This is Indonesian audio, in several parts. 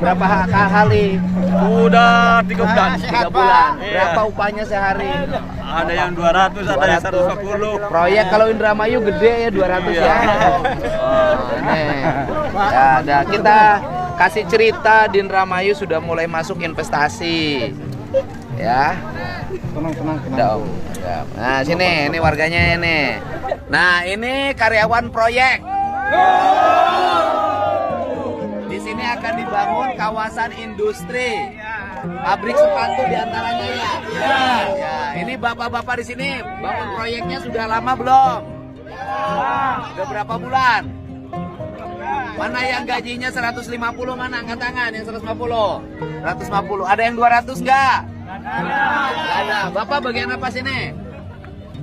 Berapa kali? Udah 3 bulan. 3 bulan. Iya. Berapa upahnya sehari? Ada yang 200, ada yang 150. Proyek kalau Indramayu gede ya 200 ya. Oh, nih. Ya, ada kita kasih cerita di Indramayu sudah mulai masuk investasi. Ya. Tenang. Udah, Om. Ya. Nah, sini, ini warganya ini. Nah, ini karyawan proyek. Di sini akan dibangun kawasan industri. Pabrik sepatu diantaranya ya. Ya, ini bapak-bapak di sini bangun proyeknya sudah lama belum? Sudah berapa bulan? Mana yang gajinya 150, mana angkat tangan yang 150? 150. Ada yang 200 enggak? Nggak ada. Bapak bagian apa sini?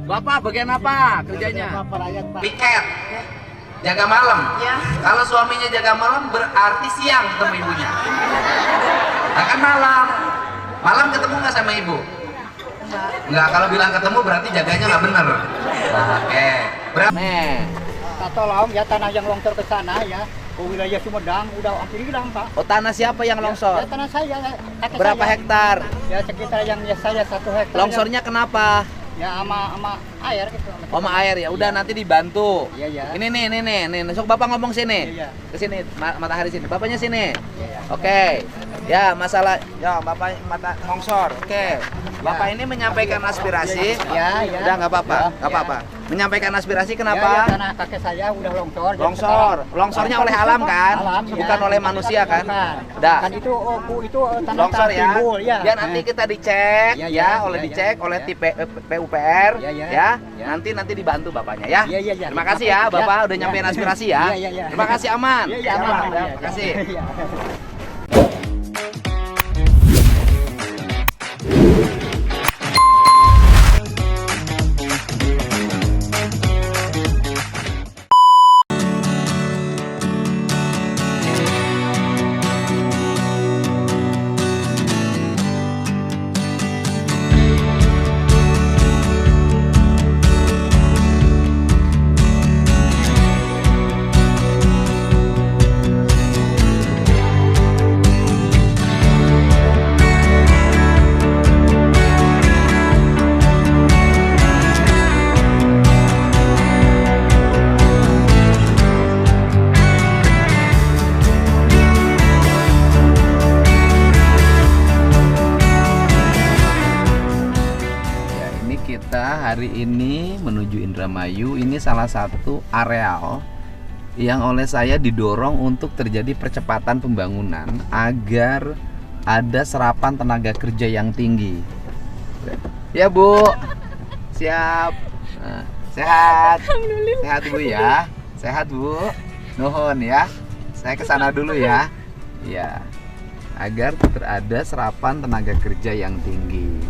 Bapak bagian apa kerjanya? Piket. Jaga malam. Ya. Kalau suaminya jaga malam berarti siang ketemu ibunya. Nah, kan malam. Malam ketemu nggak sama ibu? Nggak. Kalau bilang ketemu berarti jaganya nggak bener. Oke. Berapa? Nih. Tak tolong ya tanah yang longsor ke sana ya, ke wilayah Sumedang udah hampir hilang Pak. Oh, tanah siapa yang Ya, longsor? tanah saya. Kakek Berapa saya. hektar? Ya sekitar yang ya saya 1 hektar. Longsornya kenapa? Ya sama air gitu. Oma air ya. Udah nanti dibantu. Iya. Ini nih. Sok Bapak ngomong sini. Iya. Ke sini, matahari sini. Bapaknya sini. Iya. Oke. Ya, masalah ya Bapak mata longsor. Oke. Bapak ini menyampaikan aspirasi. Ya. Udah nggak apa-apa, Ya, nggak apa-apa. Menyampaikan aspirasi Ya, kenapa? tanah kakek saya udah longsor. jadi Longsor. sekarang- Longsornya oleh alam kan? Alam, Bukan ya. oleh manusia kan? Bukan. Udah. Kan itu tanah Longsor ya. timbul ya. Biar nanti kita dicek Ya, ya, ya, oleh ya, dicek ya, oleh ya. PUPR Ya, ya, ya. ya. Nanti dibantu Bapaknya ya. Iya. Terima kasih ya Bapak udah Ya. nyampein aspirasi ya. Iya. Terima kasih aman. Iya, Siap, aman. Pak. Iya, Terima kasih. Iya. Ya, ini kita hari ini menuju Indramayu. Ini salah satu areal yang oleh saya didorong untuk terjadi percepatan pembangunan agar ada serapan tenaga kerja yang tinggi. Ya Bu, siap. Nah, sehat. Sehat Bu ya. Sehat Bu. Nuhun ya. Saya ke sana dulu ya. Ya. Agar ada serapan tenaga kerja yang tinggi.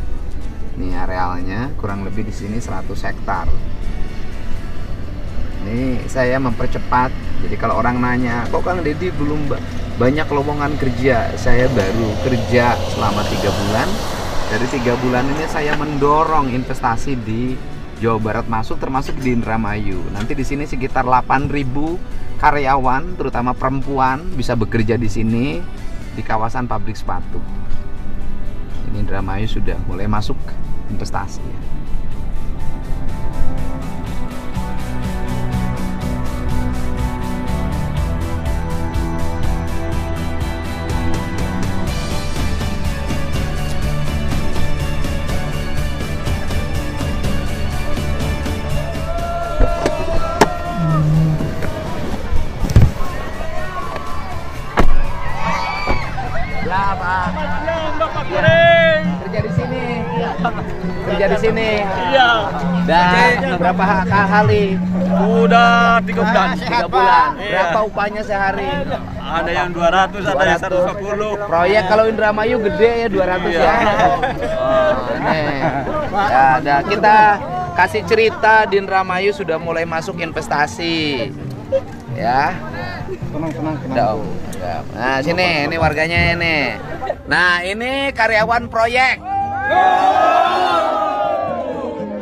Ini arealnya kurang lebih di sini 100 hektar. Ini saya mempercepat. Jadi kalau orang nanya, kok Kang Deddy belum banyak lowongan kerja? Saya baru kerja selama 3 bulan. Dari 3 bulan ini saya mendorong investasi di Jawa Barat masuk, termasuk di Indramayu. Nanti di sini sekitar 8.000 karyawan, terutama perempuan, bisa bekerja di sini di kawasan pabrik sepatu. Ini Indramayu sudah mulai masuk investasi. Ya Pak. Bapak Kuring. Kerja di sini. Kerja di sini. Iya. Dan berapa kali? Udah 3 bulan. 3 bulan. Iya. Berapa upahnya sehari? Ada yang 200, ada yang 150. Proyek kalau Indramayu gede ya 200 ya. Oh, nih. Ya, ada kita kasih cerita di Indramayu sudah mulai masuk investasi. Ya. Tenang. Udah, Om. Ya. Nah, sini, ini warganya ini. Nah, ini karyawan proyek.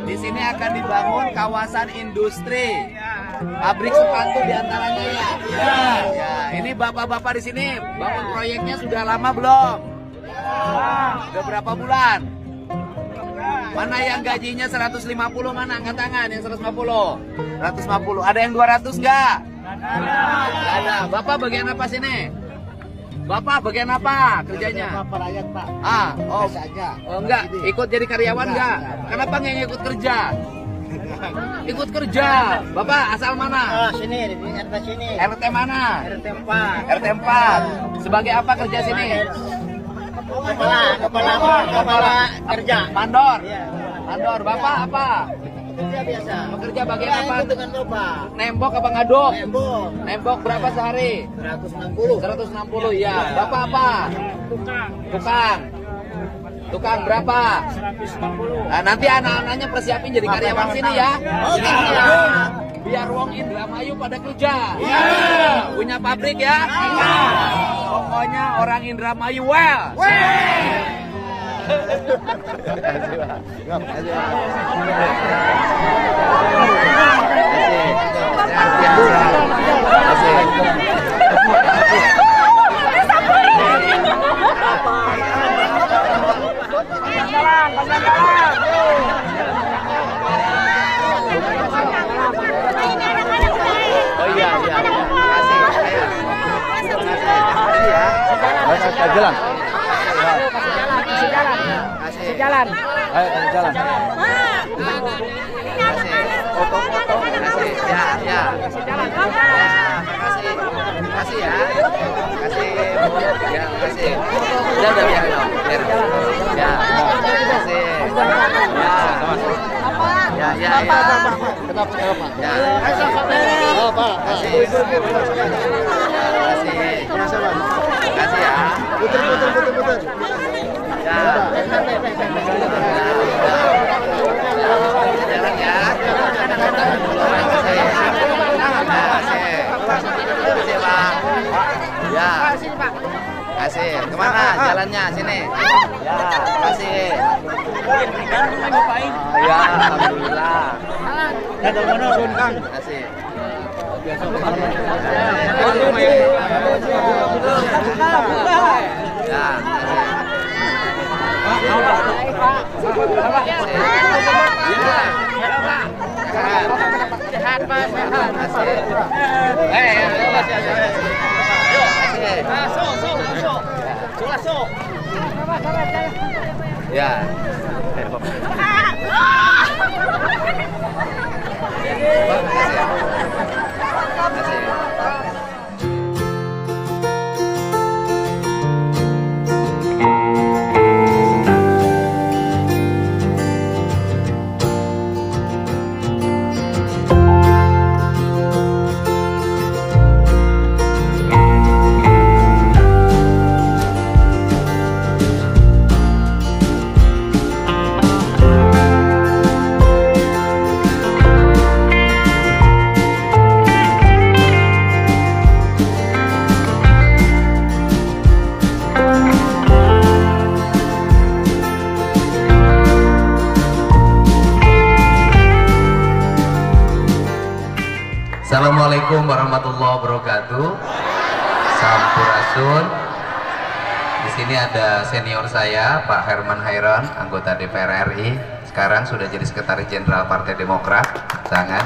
Di sini akan dibangun kawasan industri. Pabrik sepatu diantaranya ya. Ya, ini bapak-bapak di sini bangun proyeknya sudah lama belum? Udah berapa bulan? Mana yang gajinya 150, mana angkat tangan yang 150? 150. Ada yang 200 enggak? Enggak ada. Bapak bagian apa sini? Bapak bagian apa kerjanya? Pelayan Pak. Oh enggak, ikut jadi karyawan enggak? Kenapa nggak ikut kerja? Ikut kerja. Bapak asal mana? Sini, di RT sini. RT mana? RT 4. RT 4. Sebagai apa kerja sini? Kepala kerja. Mandor. Iya. Mandor. Bapak apa? Kerja biasa. Bekerja bagian apa? Dengan lupa. Nembok apa ngaduk? Nembok. Nembok berapa sehari? 160. 160 ya. Bapak apa? Tukang. Tukang berapa? 150. Nah, nanti anak-anaknya persiapin jadi karyawan sini ya. Oke. Biar wong Indramayu pada kerja. Punya pabrik ya. Pokoknya orang Indramayu well. Oh iya. Kasih jalan. Kasih jalan. Ayo kasih jalan. Foto-foto. Kasih. Ya. Kasih jalan. Kasih ya. Kasih. Ya, kasih. Udah biarin dong. Ya. Kasih. Ya. Kenapa? Ya. Kasih. Kasih ya. Puter. Ya. Jalan ya. Kasih Pak. Ya. Kasih. Kemana jalannya? Sini. Ya. Kasih. Ya. Alhamdulillah. Kasih. Sehat Pak, sehat. Ya. Assalamualaikum warahmatullahi wabarakatuh. Sampurasun. Di sini ada senior saya, Pak Herman Hairon, anggota DPR RI. Sekarang sudah jadi Sekretaris Jenderal Partai Demokrat. Tangan.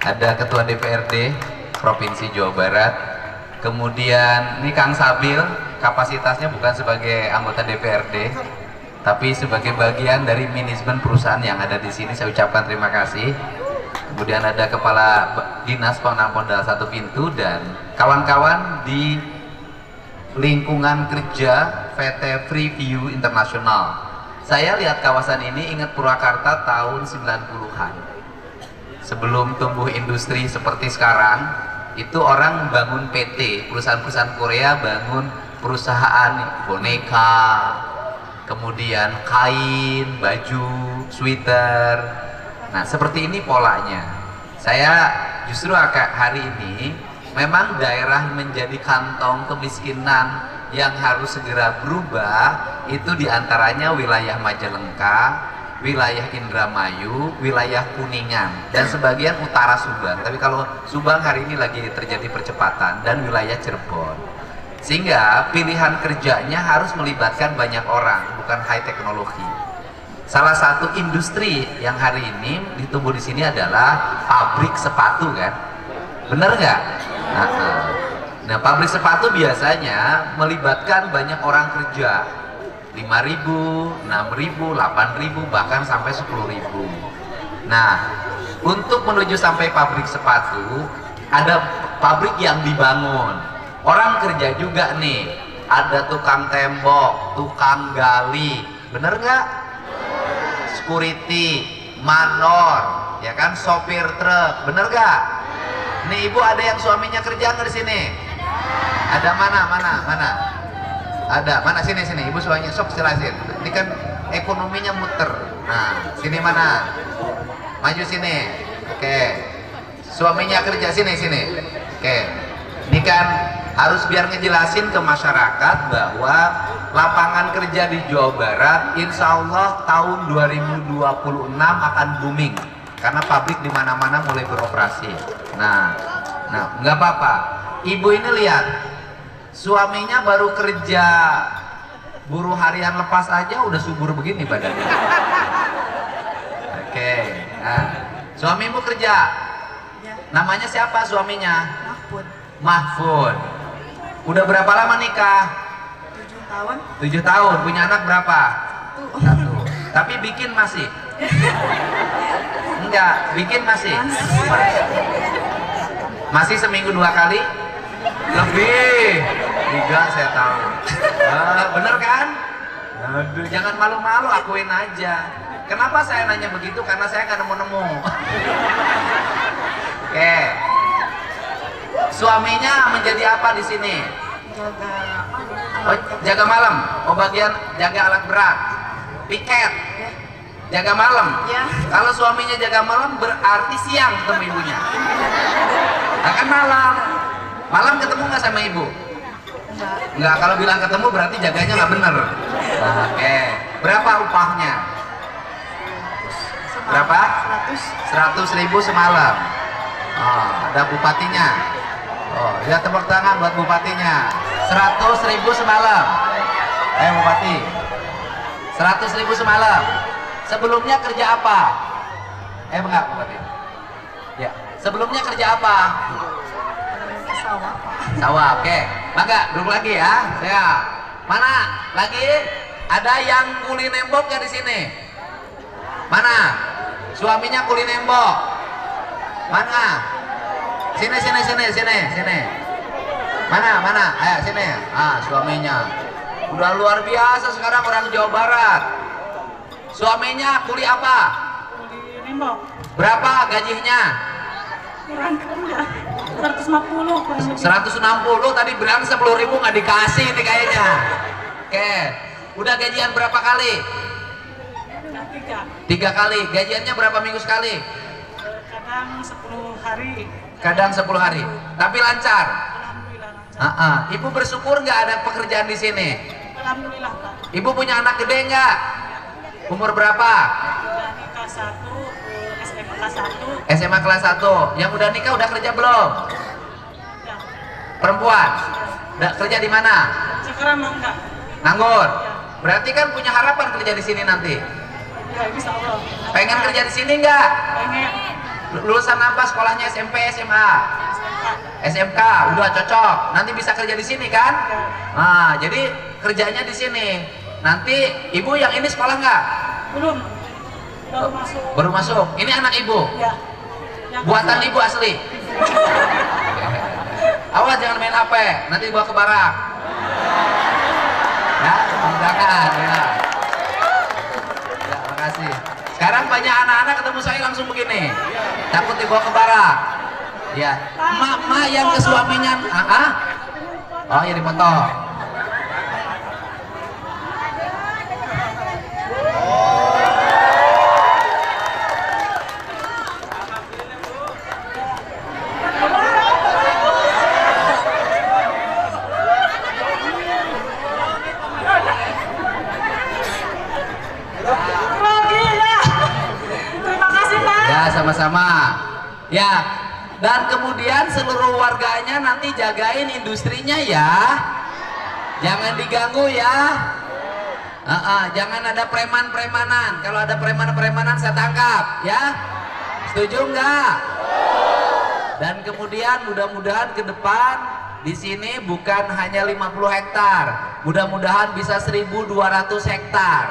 Ada Ketua DPRD Provinsi Jawa Barat. Kemudian ini Kang Sabil, kapasitasnya bukan sebagai anggota DPRD, tapi sebagai bagian dari manajemen perusahaan yang ada di sini. Saya ucapkan terima kasih. Kemudian ada Kepala Dinas Pengenalan Modal Satu Pintu dan kawan-kawan di lingkungan kerja PT Freeview Internasional. Saya lihat kawasan ini ingat Purwakarta tahun 90-an. Sebelum tumbuh industri seperti sekarang, itu orang bangun PT, perusahaan-perusahaan Korea bangun perusahaan boneka, kemudian kain, baju, sweater. Nah, seperti ini polanya. Saya justru hari ini memang daerah menjadi kantong kemiskinan yang harus segera berubah. Itu diantaranya wilayah Majalengka, wilayah Indramayu, wilayah Kuningan, dan sebagian utara Subang. Tapi kalau Subang hari ini lagi terjadi percepatan, dan wilayah Cirebon. Sehingga pilihan kerjanya harus melibatkan banyak orang, bukan high teknologi. Salah satu industri yang hari ini ditumbuh di sini adalah pabrik sepatu, kan? Bener nggak? Nah, pabrik sepatu biasanya melibatkan banyak orang kerja, 5.000, 6.000, 8.000, bahkan sampai 10.000. Nah, untuk menuju sampai pabrik sepatu, ada pabrik yang dibangun. Orang kerja juga nih, ada tukang tembok, tukang gali, bener nggak? Security, manor, ya kan, sopir truk, bener nggak? Nih ibu ada yang suaminya kerja nggak di sini? Ada mana? Ada mana? Sini ibu suaminya, sok jelasin. Ini kan ekonominya muter. Nah, sini mana? Maju sini. Oke. Suaminya kerja sini. Oke. Ini kan harus biar ngejelasin ke masyarakat bahwa lapangan kerja di Jawa Barat insya Allah tahun 2026 akan booming karena pabrik di mana-mana mulai beroperasi. Nah, nggak apa-apa. Ibu ini lihat, suaminya baru kerja buruh harian lepas aja udah subur begini badannya. Oke. Nah, suamimu kerja. Namanya siapa suaminya? Mahfud. Udah berapa lama nikah? 7 tahun. 7 tahun. Punya anak berapa? 1. Tapi bikin masih? Enggak, bikin masih? Masih seminggu 2 kali? Lebih. 3 saya tahu. Bener kan? Aduh, jangan malu-malu, akuin aja. Kenapa saya nanya begitu? Karena saya nggak nemu-nemu. Oke. Suaminya menjadi apa di sini? Jaga malam. Oh, bagian jaga alat berat. Piket. Jaga malam. Ya. Kalau suaminya jaga malam berarti siang ketemu ibunya. Akan malam. Malam ketemu nggak sama ibu? Nggak. Kalau bilang ketemu berarti jaganya nggak bener. Nah, oke. Berapa upahnya? Berapa? 100.000 semalam. Oh, ada bupatinya. Oh, ya tepuk tangan buat bupatinya. 100.000 semalam. Bupati. 100.000 semalam. Sebelumnya kerja apa? Enggak, bupati. Ya, sebelumnya kerja apa? Sawah. Oke. Mangga, duduk lagi ya. Saya. Mana? Lagi? Ada yang kuli nembok nggak di sini? Mana? Suaminya kuli nembok. Mana? Sini. Mana? Ayo sini. Suaminya. Udah luar biasa sekarang orang Jawa Barat. Suaminya kuli apa? Kuli nembok. Berapa gajinya? Kurang 150 kurang lebih. 160 tadi bilang 10.000 nggak dikasih nih kayaknya. Oke. Udah gajian berapa kali? 3 kali. Gajiannya berapa minggu sekali? Kadang 10 hari. Kadang 10 hari. Tapi lancar. Alhamdulillah lancar. Ibu bersyukur nggak ada pekerjaan di sini? Alhamdulillah Pak. Ibu punya anak gede nggak? Umur berapa? Udah nikah 1, SMA kelas 1. SMA kelas 1. Yang udah nikah udah kerja belum? Ya. Perempuan. Udah kerja di mana? Sekarang mau enggak? Nganggur. Berarti kan punya harapan kerja di sini nanti. Ya, insya Allah. Pengen kerja di sini nggak? Pengen. Lulusan apa sekolahnya? SMP, SMA? SMK, udah cocok. Nanti bisa kerja di sini kan? Nah, jadi kerjanya di sini. Nanti ibu yang ini sekolah nggak? Belum. Baru masuk. Baru masuk. Ini anak ibu. Ya. Yang Buatan kedua. ibu asli. Awas jangan main HP, nanti bawa ke barak. Ya, jangan. Ya. Ya, makasih. Sekarang banyak anak-anak ketemu saya langsung begini, takut dibawa ke barak. Ya, mak yang ke suaminya, oh ya dipotong. sama-sama. Ya, dan kemudian seluruh warganya nanti jagain industrinya ya. Jangan diganggu ya. Jangan ada preman-premanan. Kalau ada preman-premanan saya tangkap ya. Setuju nggak? Dan kemudian mudah-mudahan ke depan di sini bukan hanya 50 hektar, mudah-mudahan bisa 1.200 hektar.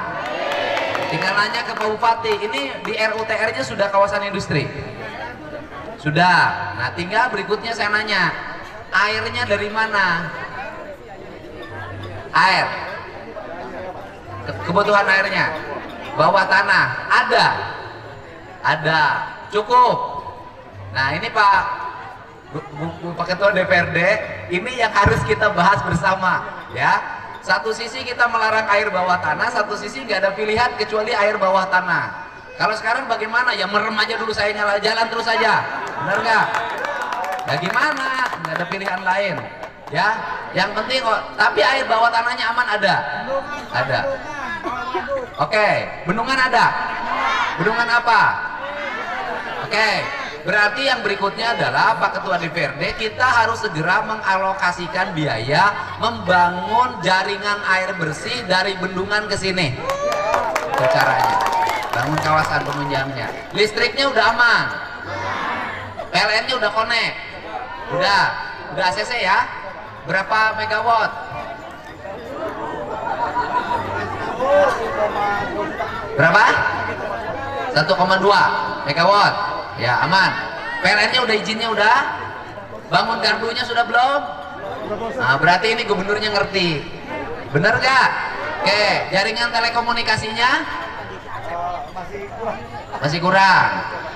Tinggal nanya ke Pak Bupati, ini di RUTR-nya sudah kawasan industri? Sudah. Nah, tinggal berikutnya saya nanya, airnya dari mana? Air, kebutuhan airnya, bawah tanah ada, cukup. Nah, ini Pak Ketua DPRD, ini yang harus kita bahas bersama ya. Satu sisi kita melarang air bawah tanah, satu sisi nggak ada pilihan kecuali air bawah tanah. Kalau sekarang bagaimana? Ya merem aja dulu, saya nyala jalan terus aja, benar nggak? Ya gimana? Nggak ada pilihan lain ya. Yang penting kok, tapi air bawah tanahnya aman ada? Ada. Oke, bendungan ada? Bendungan apa? Oke, berarti yang berikutnya adalah Pak Ketua DPRD, kita harus segera mengalokasikan biaya membangun jaringan air bersih dari bendungan ke sini. Itu caranya. Bangun kawasan penunjangnya. Listriknya udah aman. PLN-nya udah connect. Udah ACC ya. Berapa megawatt? Berapa? 1,2 megawatt. Ya aman. PLN-nya udah, izinnya udah. Bangun gardunya sudah belum? Nah, berarti ini gubernurnya ngerti. Bener gak? Oke, jaringan telekomunikasinya masih kurang.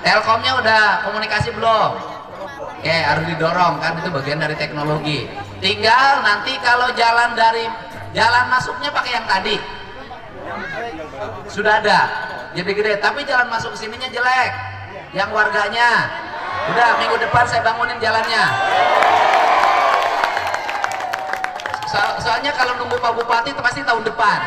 Telkomnya udah komunikasi belum? Oke, harus didorong, kan itu bagian dari teknologi. Tinggal nanti kalau jalan masuknya pakai yang tadi. Sudah ada. Jadi gede, tapi jalan masuk ke sininya jelek. Yang warganya udah minggu depan saya bangunin jalannya. Soalnya kalau nunggu Pak Bupati itu pasti tahun depan.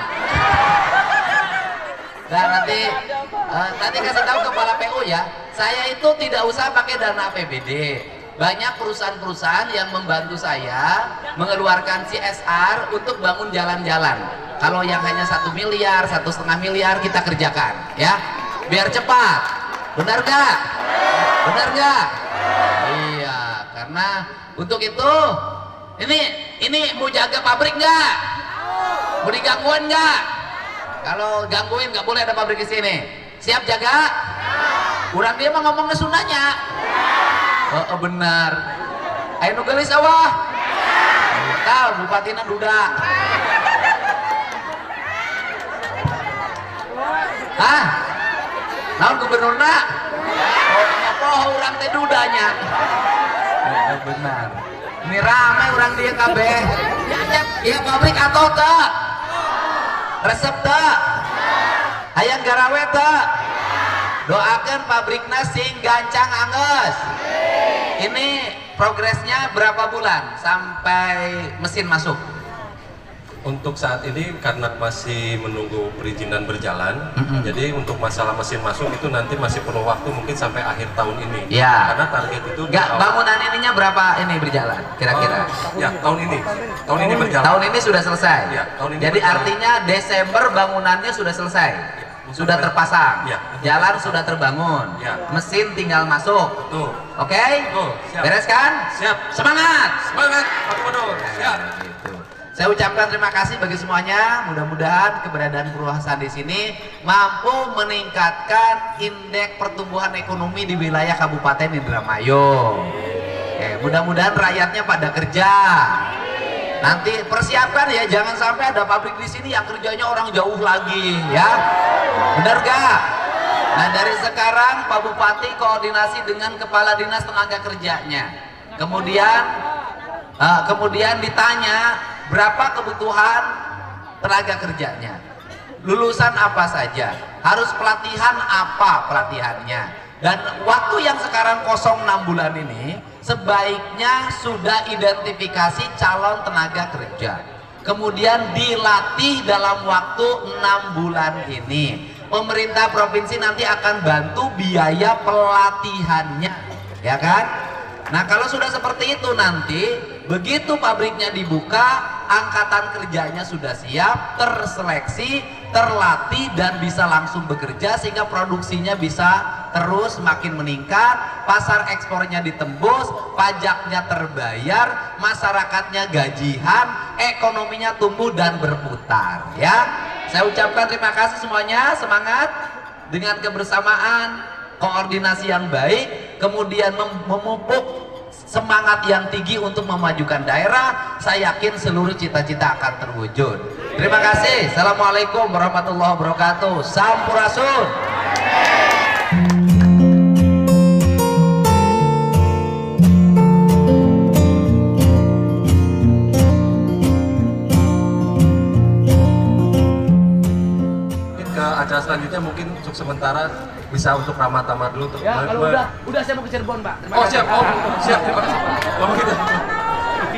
Dan nanti kasih tahu kepala PU ya, saya itu tidak usah pakai dana APBD. Banyak perusahaan-perusahaan yang membantu saya mengeluarkan CSR untuk bangun jalan-jalan. Kalau yang hanya 1 miliar, 1,5 miliar kita kerjakan ya, biar cepat. Benar gak? Benar gak? Iya, karena untuk itu ini mau jaga pabrik nggak? Mau digangguin nggak? Kalau gangguin nggak boleh ada pabrik di sini. Siap jaga? Kurang dia mah ngomongnya Sundanya. Oh, benar. Ayo nugelis awah. Tahu Bupatina duda. Hah? Naon gubernurna? Oh, nyapoh urang teh dudanya. Oh, benar. Ini ramai orang dia kabeh. Ya pabrik atau teh? Resep teh? Hayang garawe teh? Doakan pabrikna sing gancang angges. Ini progresnya berapa bulan sampai mesin masuk? Untuk saat ini karena masih menunggu perizinan berjalan, jadi untuk masalah mesin masuk itu nanti masih perlu waktu mungkin sampai akhir tahun ini. Ya. Karena target itu. Bangunan ininya berapa ini berjalan kira-kira? Ya tahun ini berjalan. Tahun ini sudah selesai. Ya, tahun ini jadi berjalan. artinya Desember bangunannya sudah selesai. Ya, sudah terpasang. Ya, jalan sudah terbangun. Ya. Mesin tinggal masuk. Tuh. Oke? Siap. Beres kan? Siap. Semangat. Semangat Pak Gubernur. Siap. Gitu. Saya ucapkan terima kasih bagi semuanya. Mudah-mudahan keberadaan perusahaan di sini mampu meningkatkan indeks pertumbuhan ekonomi di wilayah Kabupaten Indramayu. Mudah-mudahan rakyatnya pada kerja. Nanti persiapkan ya, jangan sampai ada pabrik di sini yang kerjanya orang jauh lagi, ya. Benar gak? Nah, dari sekarang Pak Bupati koordinasi dengan Kepala Dinas Tenaga Kerjanya. Kemudian ditanya berapa kebutuhan tenaga kerjanya, lulusan apa saja, harus pelatihan apa pelatihannya, dan waktu yang sekarang kosong 6 bulan ini sebaiknya sudah identifikasi calon tenaga kerja, kemudian dilatih dalam waktu 6 bulan ini. pemerintah provinsi nanti akan bantu biaya pelatihannya, ya kan? Nah kalau sudah seperti itu nanti begitu pabriknya dibuka, angkatan kerjanya sudah siap, terseleksi, terlatih dan bisa langsung bekerja sehingga produksinya bisa terus makin meningkat, pasar ekspornya ditembus, pajaknya terbayar, masyarakatnya gajian, ekonominya tumbuh dan berputar, ya. Saya ucapkan terima kasih semuanya, semangat dengan kebersamaan, koordinasi yang baik, kemudian memupuk semangat yang tinggi untuk memajukan daerah. Saya yakin seluruh cita-cita akan terwujud. Terima kasih. Assalamualaikum warahmatullahi wabarakatuh. Sampurasun. Ke acara selanjutnya mungkin untuk sementara bisa untuk ramah tamah dulu untuk Ya kalau udah saya mau ke Cirebon, Pak. Terima Oh kasih. siap, oh siap, terima kasih. Oh gitu.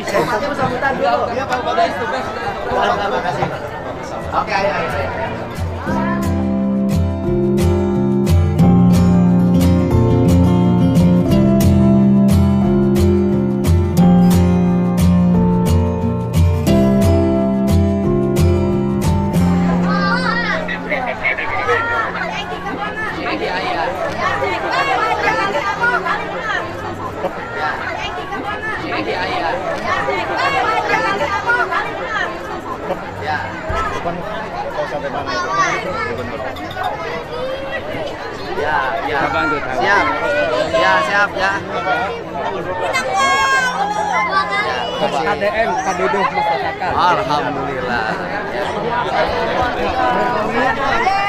Saya sambutan dulu. Iya Pak, udah itu guys. Terima kasih. Oke, ayo. Ya, ya. Siap. Ya, siap ya. KDM, Kaduduh Masyarakat. Alhamdulillah.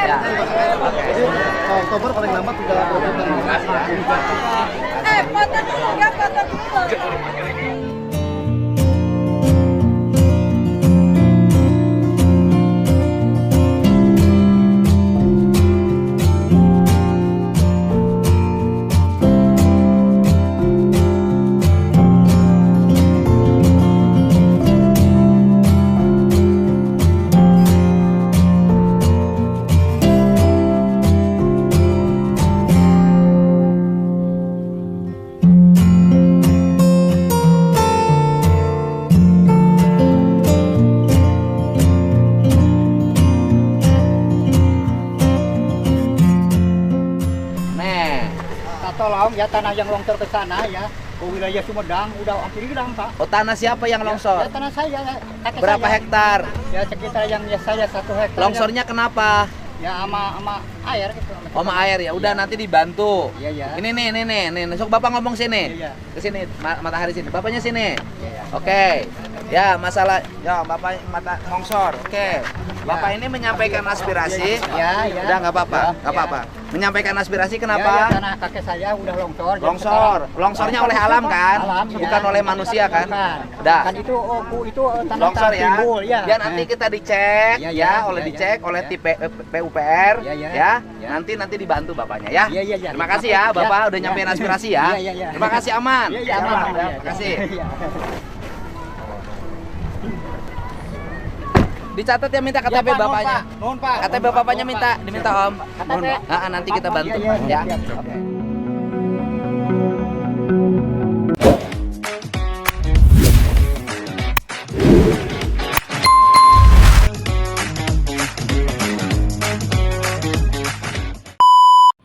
Ya. Oktober paling lambat sudah Foto dulu ya, foto dulu. tolong ya tanah yang longsor ke sana ya ke wilayah Sumedang udah hampir hilang Pak. Oh, tanah siapa yang longsor? Ya, tanah saya ya, kakek Berapa saya. hektar? Ya sekitar yang ya, saya 1 hektar. Longsornya kenapa? Ya sama air gitu. Sama air ya. Udah nanti dibantu. Iya ya. Ini nih. Sok Bapak ngomong sini. Iya. Ke sini, matahari sini. Bapaknya sini. Iya. Oke. Ya, masalah ya Bapak mata longsor. Oke. Bapak ini menyampaikan aspirasi. Ya. Udah nggak apa-apa, Ya, nggak apa-apa. Menyampaikan aspirasi Ya, kenapa? tanah kakek saya udah longsor. jadi Longsor. sekarang- Longsornya oleh alam kan? Alam, Bukan ya. oleh manusia kan? Bukan. Udah. Kan itu tanah Longsor ya. timbul ya. Biar nanti kita dicek Ya, ya, ya, oleh ya, dicek ya, oleh ya. tim PUPR Ya, ya, ya. ya. Nanti dibantu Bapaknya ya. Iya. Terima kasih ya Bapak udah Ya. nyampein aspirasi ya. Iya. Terima kasih aman. Iya, Siap, aman. Pak. Iya, Terima kasih. iya. Dicatat ya minta KTP Ya, Pak, Bapaknya. Nuhun, Pak. KTP Bapaknya diminta Om. KTP. Nanti kita bantu Iya, ya. siap. Oke.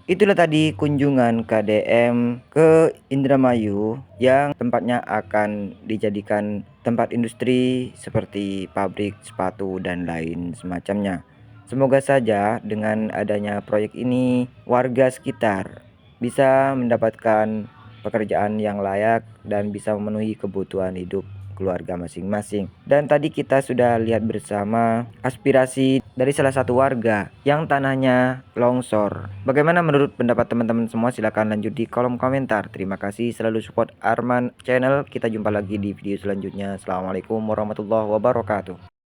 Itulah tadi kunjungan KDM ke Indramayu yang tempatnya akan dijadikan tempat industri seperti pabrik sepatu dan lain semacamnya. Semoga saja dengan adanya proyek ini warga sekitar bisa mendapatkan pekerjaan yang layak dan bisa memenuhi kebutuhan hidup keluarga masing-masing. Dan tadi kita sudah lihat bersama aspirasi dari salah satu warga yang tanahnya longsor. Bagaimana menurut pendapat teman-teman semua? Silahkan lanjut di kolom komentar. Terima kasih selalu support Arman Channel. Kita jumpa lagi di video selanjutnya. Assalamualaikum warahmatullahi wabarakatuh.